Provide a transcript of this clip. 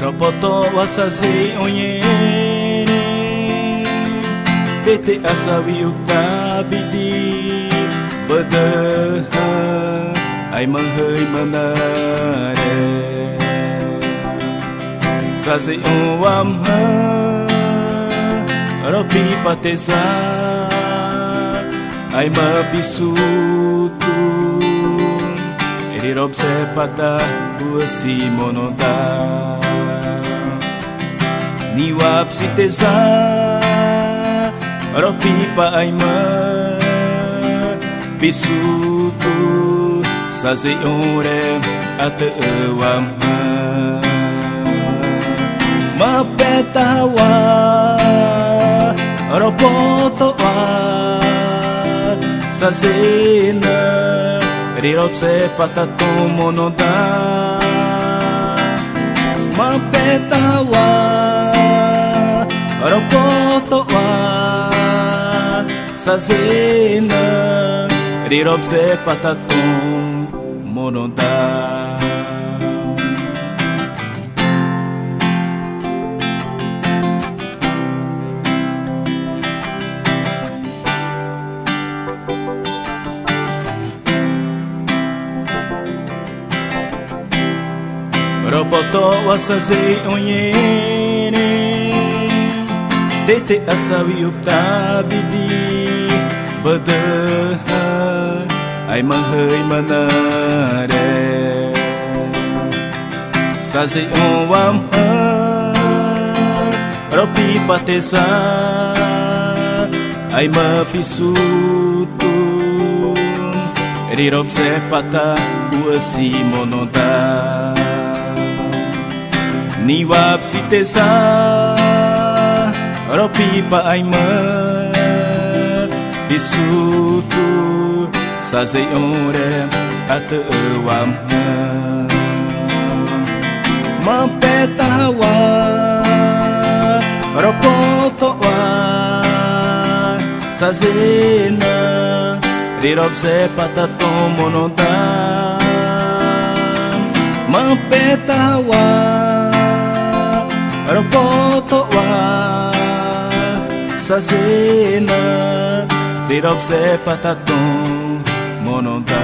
Ropoto wasaze onyene Tete asawi ukabidi Badaha Ai manghai manare Saze uam ha Ropi patesa Ai mabisutu Irirob sepata Uasi monota Niwap siteza Ropi pa ai mabisutu Saze ore ate uam ha Mapetawa Ropoto wa Sazena Rirob se patato monoda Mapetawa Ropoto wa Sazena Rirob se patato monoda Ropoto wasaze onyene Tete asawi uktabidi Badaha Ai manghai manare Saze uam ha Ropi patesa Ai mapisutu Rirob sepata Uasi monoda Niwap sitesa Ropi pa ai mabisutu Saze ore ate uam ha Mapetawa Ropoto wa Sazena Rirob sepata tomonoda Mapetawa Ropoto wa Sazena Rirob sepata tomonoda